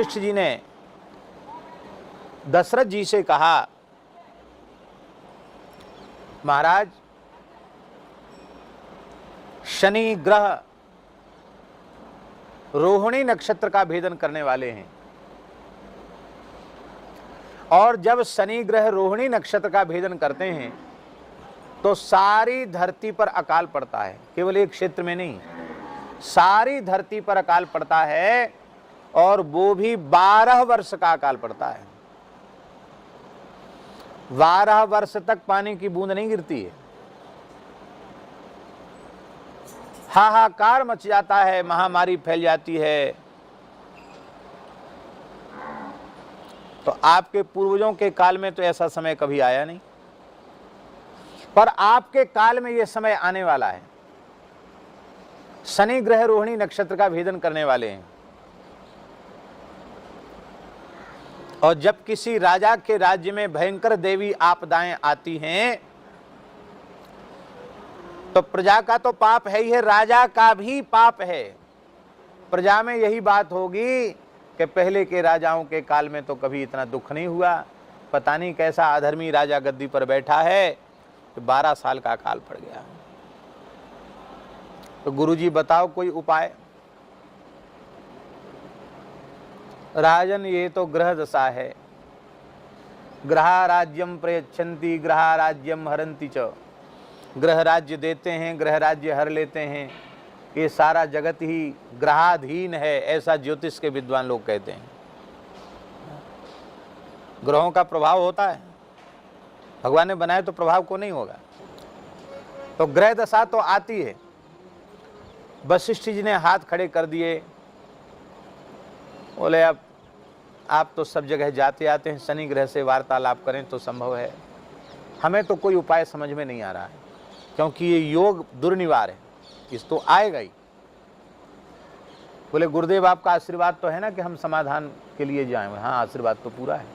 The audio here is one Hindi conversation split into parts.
वशिष्ठ जी ने दशरथ जी से कहा, महाराज शनि ग्रह रोहिणी नक्षत्र का भेदन करने वाले हैं, और जब शनि ग्रह रोहिणी नक्षत्र का भेदन करते हैं तो सारी धरती पर अकाल पड़ता है। केवल एक क्षेत्र में नहीं, सारी धरती पर अकाल पड़ता है, और वो भी 12 वर्ष का अकाल पड़ता है। 12 वर्ष तक पानी की बूंद नहीं गिरती है। हाहाकार मच जाता है, महामारी फैल जाती है। तो आपके पूर्वजों के काल में तो ऐसा समय कभी आया नहीं, पर आपके काल में यह समय आने वाला है। शनि ग्रह रोहिणी नक्षत्र का भेदन करने वाले हैं, और जब किसी राजा के राज्य में भयंकर देवी आपदाएं आती हैं तो प्रजा का तो पाप है ही है, राजा का भी पाप है। प्रजा में यही बात होगी कि पहले के राजाओं के काल में तो कभी इतना दुख नहीं हुआ, पता नहीं कैसा अधर्मी राजा गद्दी पर बैठा है, तो 12 साल का अकाल पड़ गया। तो गुरुजी बताओ कोई उपाय। राजन ये तो ग्रह दशा है, ग्रह राज्यम प्रयच्छन्ति ग्रह राज्यम हरन्ति च। ग्रह राज्य देते हैं, ग्रह राज्य हर लेते हैं। ये सारा जगत ही ग्रहाधीन है, ऐसा ज्योतिष के विद्वान लोग कहते हैं। ग्रहों का प्रभाव होता है, भगवान ने बनाए तो प्रभाव को नहीं होगा। तो ग्रह दशा तो आती है। वशिष्ठ जी ने हाथ खड़े कर दिए, बोले अब आप तो सब जगह जाते आते हैं, शनि ग्रह से वार्तालाप करें तो संभव है, हमें तो कोई उपाय समझ में नहीं आ रहा है, क्योंकि ये योग दुर्निवार है, इस तो आएगा ही। बोले गुरुदेव आपका आशीर्वाद तो है ना कि हम समाधान के लिए जाएं। हाँ, आशीर्वाद तो पूरा है।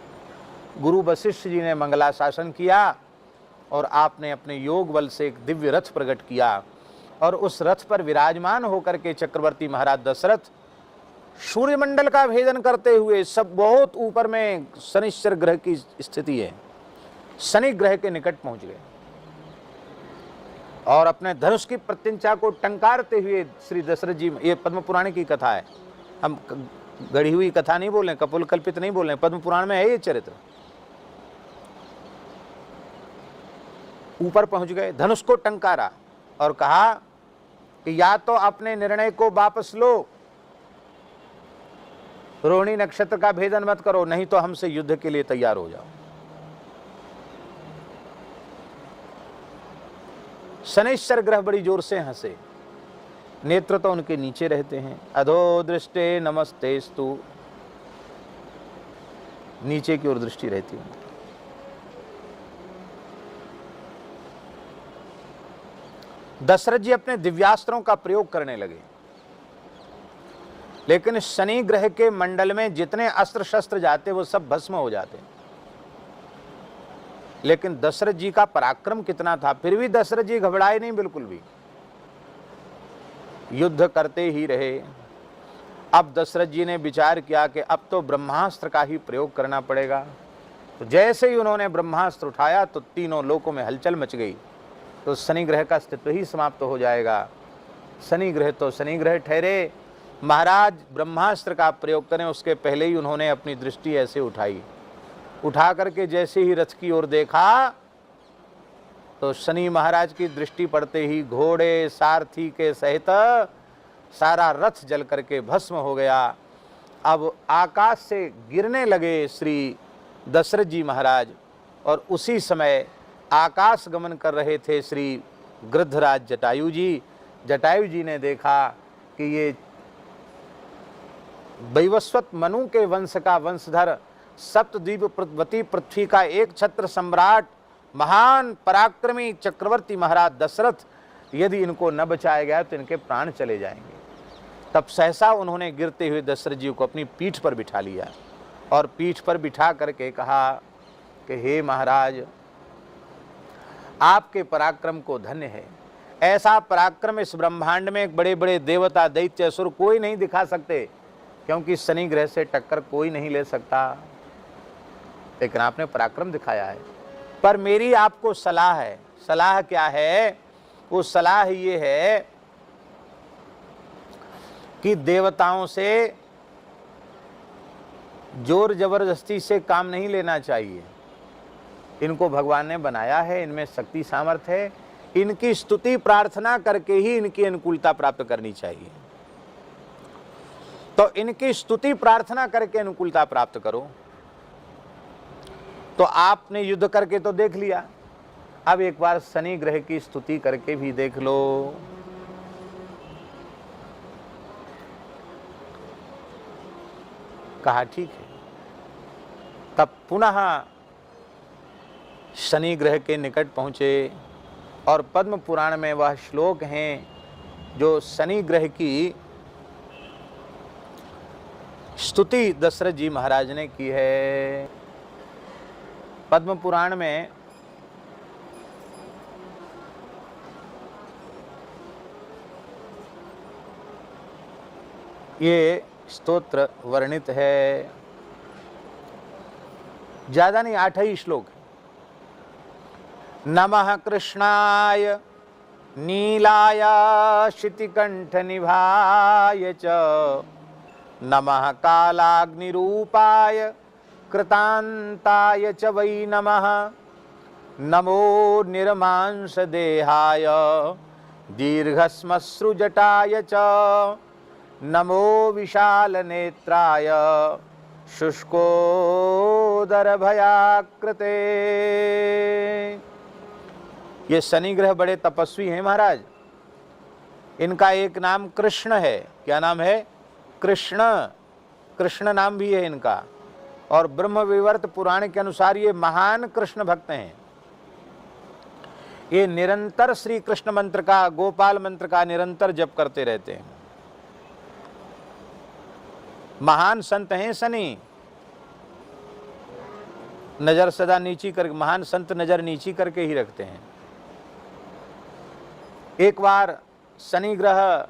गुरु वशिष्ठ जी ने मंगलाशासन किया, और आपने अपने योग बल से एक दिव्य रथ प्रकट किया, और उस रथ पर विराजमान होकर के चक्रवर्ती महाराज दशरथ सूर्यमंडल का भेदन करते हुए, सब बहुत ऊपर में शनिश्चर ग्रह की स्थिति है, शनि ग्रह के निकट पहुंच गए, और अपने धनुष की प्रत्यंचा को टंकारते हुए श्री दशरथ जी, ये पद्म पुराण की कथा है, हम गढ़ी हुई कथा नहीं बोल रहे, कपोल कल्पित नहीं बोल रहे, पद्म पुराण में है ये चरित्र। ऊपर पहुंच गए, धनुष को टंकारा और कहा कि या तो अपने निर्णय को वापस लो, रोहिणी नक्षत्र का भेदन मत करो, नहीं तो हमसे युद्ध के लिए तैयार हो जाओ। शनिश्चर ग्रह बड़ी जोर से हंसे, नेत्र तो उनके नीचे रहते हैं। अधो दृष्टे नमस्तेस्तु, नीचे की ओर दृष्टि रहती है। दशरथ जी अपने दिव्यास्त्रों का प्रयोग करने लगे, लेकिन शनि ग्रह के मंडल में जितने अस्त्र शस्त्र जाते वो सब भस्म हो जाते। लेकिन दशरथ जी का पराक्रम कितना था, फिर भी दशरथ जी घबराए नहीं बिल्कुल भी, युद्ध करते ही रहे। अब दशरथ जी ने विचार किया कि अब तो ब्रह्मास्त्र का ही प्रयोग करना पड़ेगा। तो जैसे ही उन्होंने ब्रह्मास्त्र उठाया तो तीनों लोकों में हलचल मच गई, तो शनि ग्रह का अस्तित्व ही समाप्त हो जाएगा। शनि ग्रह तो शनि ग्रह ठहरे। महाराज ब्रह्मास्त्र का प्रयोग करें उसके पहले ही उन्होंने अपनी दृष्टि ऐसे उठाई, उठा करके जैसे ही रथ की ओर देखा तो शनि महाराज की दृष्टि पड़ते ही घोड़े सारथी के सहित सारा रथ जल करके भस्म हो गया। अब आकाश से गिरने लगे श्री दशरथ जी महाराज, और उसी समय आकाश गमन कर रहे थे श्री गृद्धराज जटायु जी। जटायु जी ने देखा कि ये वैवस्वत मनु के वंश का वंशधर सप्तद्वीपवती पृथ्वी का एक छत्र सम्राट महान पराक्रमी चक्रवर्ती महाराज दशरथ, यदि इनको न बचाया गया तो इनके प्राण चले जाएंगे। तब सहसा उन्होंने गिरते हुए दशरथ जी को अपनी पीठ पर बिठा लिया, और पीठ पर बिठा करके कहा कि हे महाराज, आपके पराक्रम को धन्य है। ऐसा पराक्रम इस ब्रह्मांड में बड़े बड़े देवता दैत्य असुर कोई नहीं दिखा सकते। क्योंकि शनि ग्रह से टक्कर कोई नहीं ले सकता, लेकिन आपने पराक्रम दिखाया है। पर मेरी आपको सलाह है। सलाह क्या है? वो सलाह ये है कि देवताओं से जोर जबरदस्ती से काम नहीं लेना चाहिए। इनको भगवान ने बनाया है, इनमें शक्ति सामर्थ्य है, इनकी स्तुति प्रार्थना करके ही इनकी अनुकूलता प्राप्त करनी चाहिए। तो इनकी स्तुति प्रार्थना करके अनुकूलता प्राप्त करो। तो आपने युद्ध करके तो देख लिया, अब एक बार शनि ग्रह की स्तुति करके भी देख लो। कहा ठीक है। तब पुनः शनि ग्रह के निकट पहुंचे और पद्म पुराण में वह श्लोक हैं जो शनि ग्रह की स्तुति दशरथ जी महाराज ने की है। पद्म पुराण में ये स्तोत्र वर्णित है, ज्यादा नहीं, 8 ही श्लोक है। नमः कृष्णाय नीलाय शितिकंठ निभाय च, नमः कालाग्निरूपाय कृतांताय च वै नमः, नमो निर्मांस देहाय दीर्घश्मश्रुजटाय च, नमो विशाल नेत्राय शुष्कोदर भयाकृते। ये शनि ग्रह बड़े तपस्वी हैं महाराज। इनका एक नाम कृष्ण है। क्या नाम है? कृष्ण। कृष्ण नाम भी है इनका। और ब्रह्म विवर्त पुराण के अनुसार ये महान कृष्ण भक्त हैं। ये निरंतर श्री कृष्ण मंत्र का, गोपाल मंत्र का निरंतर जप करते रहते हैं। महान संत हैं शनि। नजर सदा नीची कर, महान संत नजर नीची करके ही रखते हैं। एक बार शनि ग्रह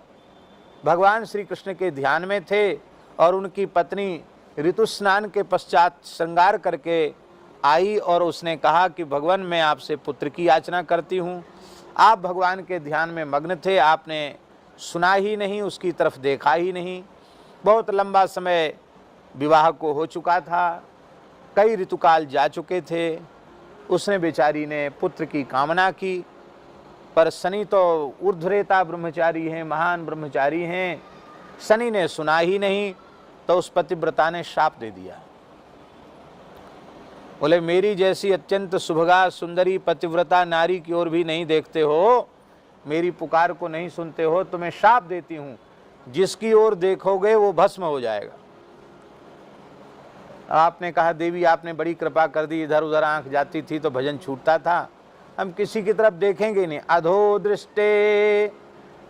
भगवान श्री कृष्ण के ध्यान में थे और उनकी पत्नी ऋतु स्नान के पश्चात श्रृंगार करके आई और उसने कहा कि भगवान मैं आपसे पुत्र की याचना करती हूँ। आप भगवान के ध्यान में मग्न थे, आपने सुना ही नहीं, उसकी तरफ देखा ही नहीं। बहुत लंबा समय विवाह को हो चुका था, कई ऋतुकाल जा चुके थे। उसने बेचारी ने पुत्र की कामना की, पर शनि तो ऊर्ध्वरेता ब्रह्मचारी हैं, महान ब्रह्मचारी हैं। शनि ने सुना ही नहीं, तो उस पतिव्रता ने शाप दे दिया। बोले मेरी जैसी अत्यंत सुभगा सुंदरी पतिव्रता नारी की ओर भी नहीं देखते हो, मेरी पुकार को नहीं सुनते हो, तो मैं शाप देती हूँ, जिसकी ओर देखोगे वो भस्म हो जाएगा। आपने कहा देवी आपने बड़ी कृपा कर दी, इधर उधर आंख जाती थी तो भजन छूटता था, हम किसी की तरफ देखेंगे नहीं। अधो दृष्टे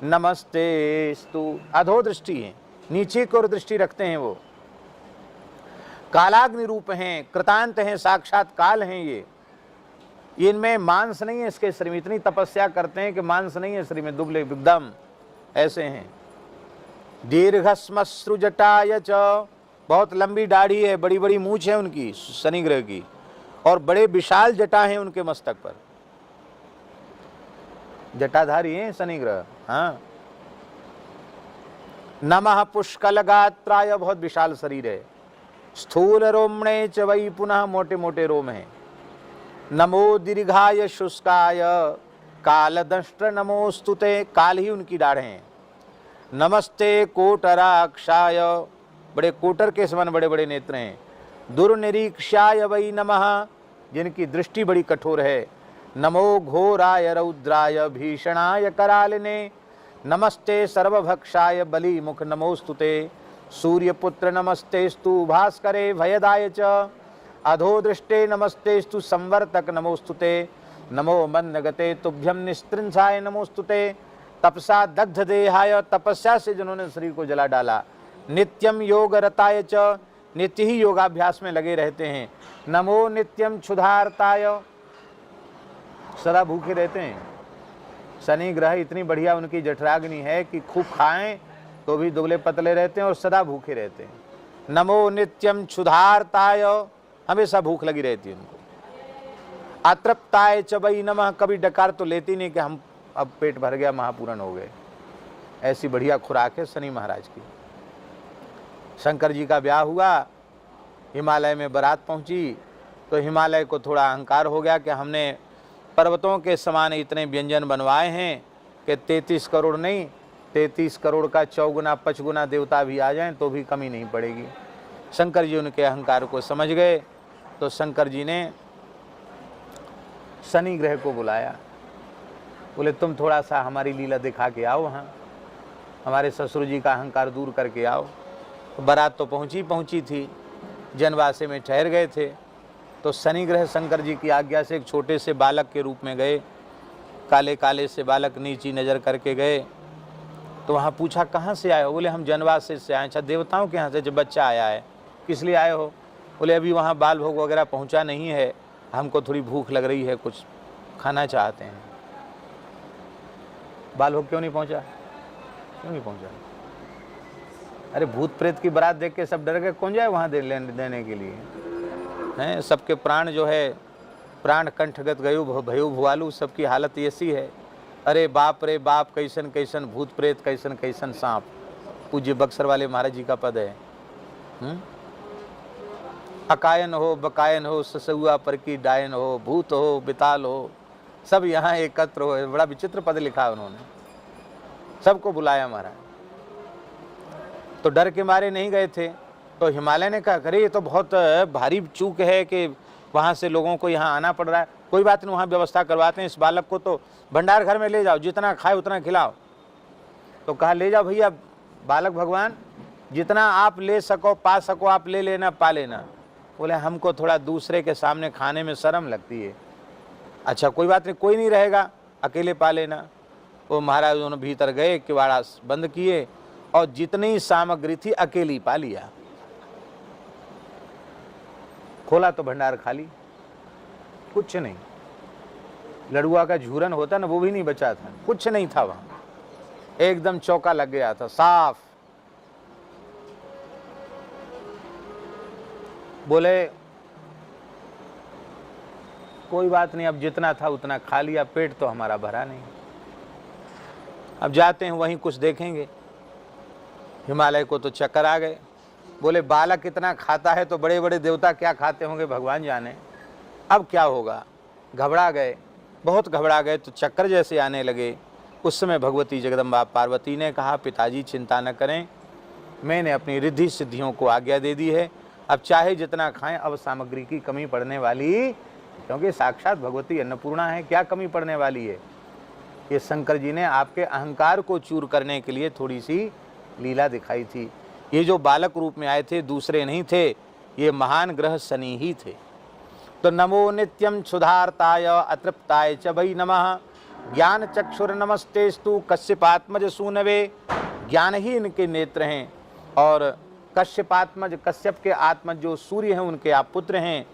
नमस्तेस्तु, अधो दृष्टि है, नीचे की ओर दृष्टि रखते हैं वो। कालाग्नि रूप हैं, कृतांत हैं, साक्षात काल हैं ये। इनमें मांस नहीं है इसके शरीर में, इतनी तपस्या करते हैं कि मांस नहीं है शरीर में, दुबले एकदम ऐसे हैं। दीर्घश्मश्रुजटाय च, बहुत लंबी दाढ़ी है, बड़ी बड़ी मूंछ है उनकी शनि ग्रह की, और बड़े विशाल जटा हैं उनके मस्तक पर। जटाधारी हैं शनि ग्रह। हाँ। नमः पुष्कल गात्राय, बहुत विशाल शरीर है। स्थूल रोमणे च वै, पुनः मोटे मोटे रोम हैं। नमो दीर्घाय शुष्काय कालदंष्ट्र नमोस्तुते, काल ही उनकी दाढ़ हैं। नमस्ते कोटराक्षाय, बड़े कोटर के समान बड़े बड़े नेत्र हैं। दुर्निरीक्षाय वै नमः, जिनकी दृष्टि बड़ी कठोर है। नमो घोराय रौद्राय भीषणाय करालिने, नमस्ते सर्वभक्षाय बलि मुख नमोस्तुते। सूर्यपुत्र नमस्तेस्तु भास्करे भयदाय च, अधोदृष्टे नमस्तेस्तु संवर्तक नमोस्तुते। नमो मन्दगते तुभ्यं निस्त्रिंसाय नमोस्तुते। तपसा दग्ध देहाय, तपस्या से जिन्होंने शरीर को जला डाला। नित्यम योग रताय च, नित्य ही योगाभ्यास में लगे रहते हैं। नमो नित्यम क्षुधार्ताय, सदा भूखे रहते हैं। शनि ग्रह इतनी बढ़िया उनकी जठराग्नि है कि खूब खाएं तो भी दुबले पतले रहते हैं और सदा भूखे रहते हैं। नमो नित्यम क्षुधार्ताय, हमेशा भूख लगी रहती है उनको। अतृप्ताय च वै नमः, कभी डकार तो लेती नहीं कि हम अब पेट भर गया, महापूर्ण हो गए। ऐसी बढ़िया खुराक है शनि महाराज की। शंकर जी का ब्याह हुआ, हिमालय में बारात पहुंची, तो हिमालय को थोड़ा अहंकार हो गया कि हमने पर्वतों के समान इतने व्यंजन बनवाए हैं कि 33 करोड़ नहीं, 33 करोड़ का 4 5 गुना देवता भी आ जाएं तो भी कमी नहीं पड़ेगी। शंकर जी उनके अहंकार को समझ गए, तो शंकर जी ने शनि ग्रह को बुलाया। बोले तुम थोड़ा सा हमारी लीला दिखा के आओ, वहाँ हमारे ससुर जी का अहंकार दूर करके आओ। तो बारात तो पहुंची थी, जनवासे में ठहर गए थे। तो शनि ग्रह शंकर जी की आज्ञा से एक छोटे से बालक के रूप में गए, काले काले से बालक, नीची नज़र करके गए। तो वहाँ पूछा कहाँ से आए हो? बोले हम जनवासे से आए। अच्छा, देवताओं के यहाँ से जब बच्चा आया है, किस लिए आए हो? बोले अभी वहाँ बाल भोग वगैरह पहुँचा नहीं है, हमको थोड़ी भूख लग रही है, कुछ खाना चाहते हैं। बाल भोग क्यों नहीं पहुँचा? क्यों नहीं पहुँचा? अरे भूत प्रेत की बारात देख के सब डर गए, कौन जाए वहाँ देने के लिए हैं? सबके प्राण जो है, प्राण कंठगत गयु भयु भुआलू, सबकी हालत ऐसी है। अरे बाप रे बाप, कैसन कैसन भूत प्रेत, कैसन कैसन सांप। पूज्य बक्सर वाले महाराज जी का पद है। अकायन हो, बकायन हो, ससुआ पर की डायन हो, भूत हो, बिताल हो, सब यहाँ एकत्र हो। बड़ा विचित्र पद लिखा उन्होंने, सबको बुलाया महाराज। तो डर के मारे नहीं गए थे। तो हिमालय ने कहा अरे ये तो बहुत भारी चूक है कि वहाँ से लोगों को यहाँ आना पड़ रहा है। कोई बात नहीं, वहाँ व्यवस्था करवाते हैं, इस बालक को तो भंडार घर में ले जाओ, जितना खाए उतना खिलाओ। तो कहा ले जाओ भैया, बालक भगवान जितना आप ले सको, पा सको, आप ले लेना, पा लेना। बोले हमको थोड़ा दूसरे के सामने खाने में शर्म लगती है। अच्छा कोई बात नहीं, कोई नहीं रहेगा, अकेले पा लेना। वो महाराज उन्होंने भीतर गए, किवाड़ा बंद किए और जितनी सामग्री थी अकेली पा लिया। खोला तो भंडार खाली, कुछ नहीं। लड़ुआ का झूरन होता ना, वो भी नहीं बचा था, कुछ नहीं था वहां, एकदम चौका लग गया था, साफ। बोले कोई बात नहीं, अब जितना था उतना खा लिया, पेट तो हमारा भरा नहीं, अब जाते हैं वहीं कुछ देखेंगे। हिमालय को तो चक्कर आ गए। बोले बालक इतना खाता है तो बड़े बड़े देवता क्या खाते होंगे भगवान जाने, अब क्या होगा। घबरा गए, बहुत घबरा गए, तो चक्कर जैसे आने लगे। उस समय भगवती जगदम्बा पार्वती ने कहा पिताजी चिंता न करें, मैंने अपनी रिद्धि सिद्धियों को आज्ञा दे दी है, अब चाहे जितना खाएं, अब सामग्री की कमी पड़ने वाली, क्योंकि साक्षात भगवती अन्नपूर्णा है, क्या कमी पड़ने वाली है। ये शंकर जी ने आपके अहंकार को चूर करने के लिए थोड़ी सी लीला दिखाई थी। ये जो बालक रूप में आए थे दूसरे नहीं थे, ये महान ग्रह शनि ही थे। तो नमो नित्यम क्षुधार्ताय अतृप्ताय च वै नमः, ज्ञान चक्षुर नमस्तेस्तु कश्यपात्मज सूनवे, ज्ञान ही इनके नेत्र हैं। और कश्यपात्मज, कश्यप के आत्मज जो सूर्य हैं उनके आप पुत्र हैं।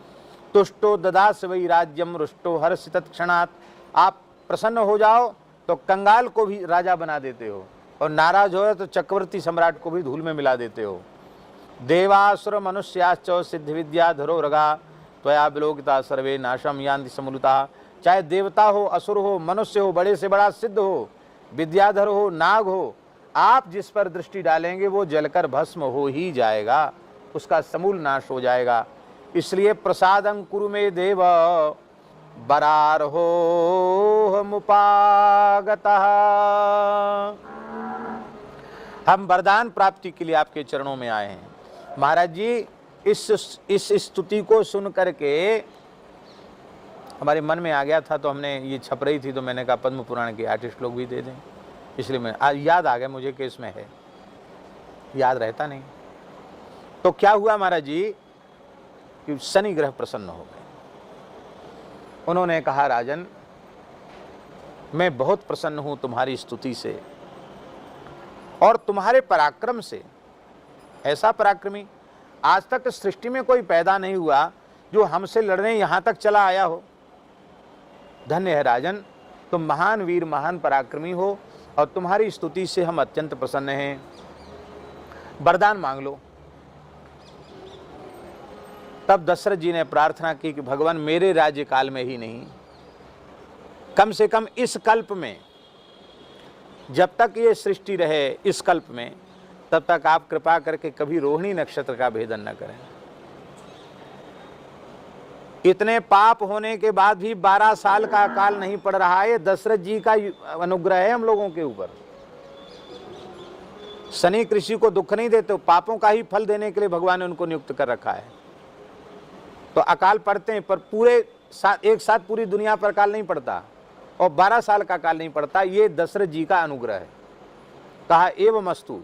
तुष्टो ददास वै राज्यम रुष्टो हर्षित क्षणात्, आप प्रसन्न हो जाओ तो कंगाल को भी राजा बना देते हो, और नाराज हो तो चक्रवर्ती सम्राट को भी धूल में मिला देते हो। देवासुर मनुष्याश्च सिद्ध विद्या धरो रगा, त्वया विलोकिता सर्वे नाशम यान्ति समूलतः। चाहे देवता हो, असुर हो, मनुष्य हो, बड़े से बड़ा सिद्ध हो, विद्याधर हो, नाग हो, आप जिस पर दृष्टि डालेंगे वो जलकर भस्म हो ही जाएगा, उसका समूल नाश हो जाएगा। इसलिए प्रसादं कुरु मे देव बरारहो मुपागतः। हम वरदान प्राप्ति के लिए आपके चरणों में आए हैं महाराज जी। इस स्तुति को सुन करके हमारे मन में आ गया था, तो हमने ये छप रही थी तो मैंने कहा पद्म पुराण के 8 श्लोक भी दे दें, इसलिए मैं याद आ गया मुझे कि इसमें है, याद रहता नहीं। तो क्या हुआ महाराज जी कि शनि ग्रह प्रसन्न हो गए। उन्होंने कहा राजन मैं बहुत प्रसन्न हूं तुम्हारी स्तुति से और तुम्हारे पराक्रम से। ऐसा पराक्रमी आज तक सृष्टि में कोई पैदा नहीं हुआ जो हमसे लड़ने यहां तक चला आया हो। धन्य है राजन, तुम महान वीर, महान पराक्रमी हो और तुम्हारी स्तुति से हम अत्यंत प्रसन्न हैं। वरदान मांग लो। तब दशरथ जी ने प्रार्थना की कि भगवान मेरे राज्य काल में ही नहीं, कम से कम इस कल्प में, जब तक ये सृष्टि रहे इस कल्प में, तब तक आप कृपा करके कभी रोहिणी नक्षत्र का भेदन न करें। इतने पाप होने के बाद भी 12 साल का अकाल नहीं पड़ रहा है, दशरथ जी का अनुग्रह है हम लोगों के ऊपर। शनि कृषि को दुख नहीं देते, पापों का ही फल देने के लिए भगवान ने उनको नियुक्त कर रखा है। तो अकाल पड़ते हैं, पर पूरे एक साथ पूरी दुनिया पर अकाल नहीं पड़ता, और 12 साल का अकाल नहीं पड़ता। ये दशरथ जी का अनुग्रह है। कहा एवमस्तु।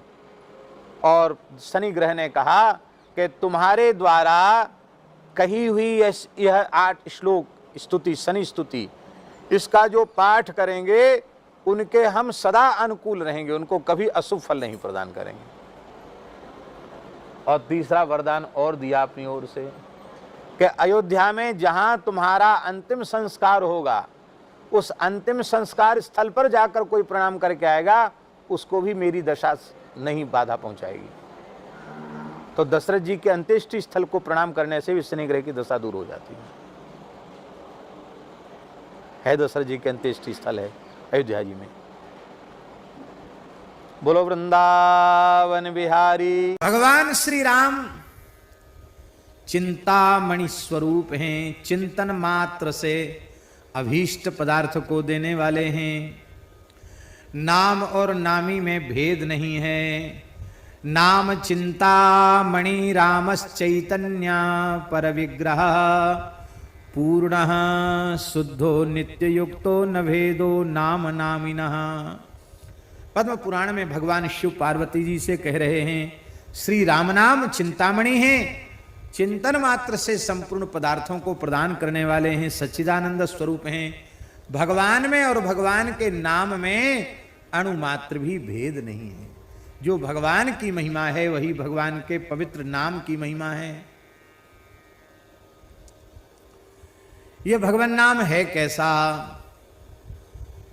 और शनि ग्रह ने कहा कि तुम्हारे द्वारा कही हुई यह 8 श्लोक स्तुति, शनि स्तुति, इसका जो पाठ करेंगे उनके हम सदा अनुकूल रहेंगे, उनको कभी अशुभ फल नहीं प्रदान करेंगे। और तीसरा वरदान और दिया अपनी ओर से कि अयोध्या में जहां तुम्हारा अंतिम संस्कार होगा, उस अंतिम संस्कार स्थल पर जाकर कोई प्रणाम करके आएगा, उसको भी मेरी दशा नहीं बाधा पहुंचाएगी। तो दशरथ जी के अंत्येष्टि स्थल को प्रणाम करने से भी शनि ग्रह की दशा दूर हो जाती है। दशरथ जी के अंत्येष्टि स्थल है अयोध्या जी में। बोलो वृंदावन बिहारी। भगवान श्री राम चिंतामणि स्वरूप हैं, चिंतन मात्र से अभीष्ट पदार्थ को देने वाले हैं। नाम और नामी में भेद नहीं है। नाम चिंतामणि रामश्चैतन्य पर विग्रह पूर्णः शुद्धो नित्ययुक्तो न भेदो नाम नामिनः। पद्म पुराण में भगवान शिव पार्वती जी से कह रहे हैं, श्री राम नाम चिंतामणि है, चिंतन मात्र से संपूर्ण पदार्थों को प्रदान करने वाले हैं, सच्चिदानंद स्वरूप हैं। भगवान में और भगवान के नाम में अणु मात्र भी भेद नहीं है। जो भगवान की महिमा है वही भगवान के पवित्र नाम की महिमा है। यह भगवान नाम है कैसा?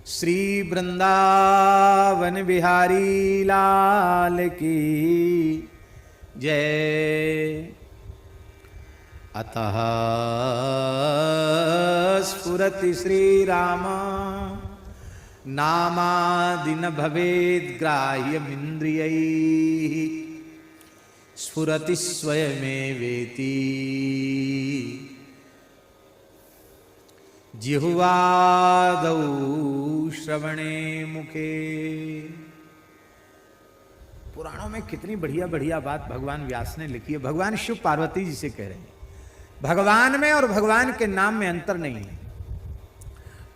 श्री वृंदावन बिहारी लाल की जय। अतः स्फुरति श्री राम नामादिन भवेद ग्राह्यमिन्द्रियैः स्फुरति स्वयमेवेति जिह्वादौ श्रवणे मुखे। पुराणों में कितनी बढ़िया बढ़िया बात भगवान व्यास ने लिखी है। भगवान शिव पार्वती जी से कह रहे हैं, भगवान में और भगवान के नाम में अंतर नहीं है।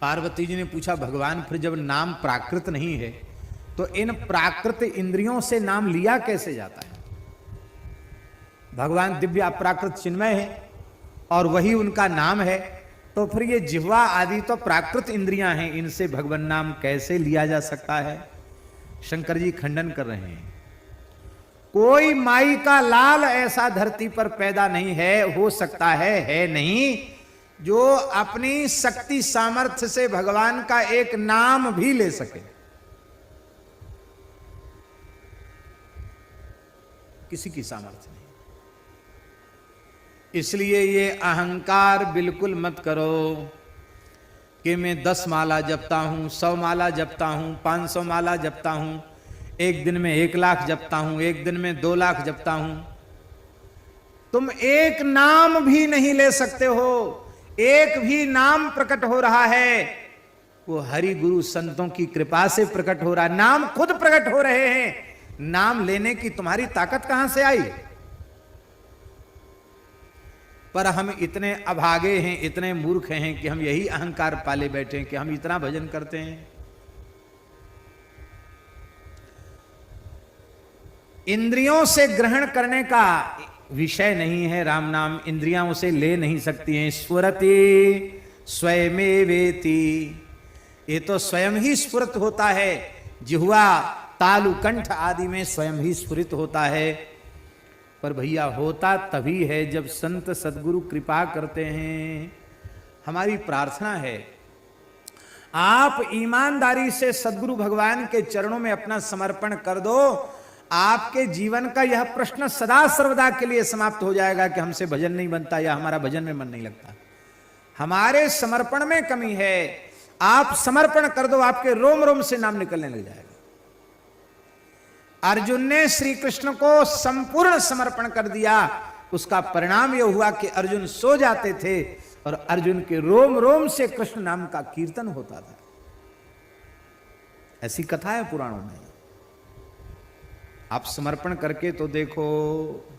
पार्वती जी ने पूछा, भगवान फिर जब नाम प्राकृत नहीं है तो इन प्राकृत इंद्रियों से नाम लिया कैसे जाता है? भगवान दिव्य अपराकृत चिन्मय है और वही उनका नाम है, तो फिर ये जिह्वा आदि तो प्राकृत इंद्रियां हैं, इनसे भगवान नाम कैसे लिया जा सकता है? शंकर जी खंडन कर रहे हैं। कोई माई का लाल ऐसा धरती पर पैदा नहीं है, हो सकता है नहीं, जो अपनी शक्ति सामर्थ्य से भगवान का एक नाम भी ले सके। किसी की सामर्थ्य नहीं। इसलिए ये अहंकार बिल्कुल मत करो कि मैं 10 माला जपता हूं, 100 माला जपता हूं, 500 माला जपता हूं, एक दिन में 1 लाख जपता हूं, एक दिन में 2 लाख जपता हूं। तुम एक नाम भी नहीं ले सकते हो। एक भी नाम प्रकट हो रहा है वो हरि गुरु संतों की कृपा से प्रकट हो रहा है। नाम खुद प्रकट हो रहे हैं, नाम लेने की तुम्हारी ताकत कहां से आई? पर हम इतने अभागे हैं, इतने मूर्ख हैं कि हम यही अहंकार पाले बैठे हैं कि हम इतना भजन करते हैं। इंद्रियों से ग्रहण करने का विषय नहीं है राम नाम, इंद्रियां उसे ले नहीं सकती हैं। स्फुरति स्वयमेवेति, ये तो स्वयं ही स्फुरत होता है। जिह्वा तालु कंठ आदि में स्वयं ही स्फुरित होता है। पर भैया होता तभी है जब संत सद्गुरु कृपा करते हैं। हमारी प्रार्थना है आप ईमानदारी से सद्गुरु भगवान के चरणों में अपना समर्पण कर दो। आपके जीवन का यह प्रश्न सदा सर्वदा के लिए समाप्त हो जाएगा कि हमसे भजन नहीं बनता या हमारा भजन में मन नहीं लगता। हमारे समर्पण में कमी है। आप समर्पण कर दो, आपके रोम रोम से नाम निकलने लग जाएगा। अर्जुन ने श्री कृष्ण को संपूर्ण समर्पण कर दिया, उसका परिणाम यह हुआ कि अर्जुन सो जाते थे और अर्जुन के रोम रोम से कृष्ण नाम का कीर्तन होता था। ऐसी कथा है पुराणों में। आप समर्पण करके तो देखो।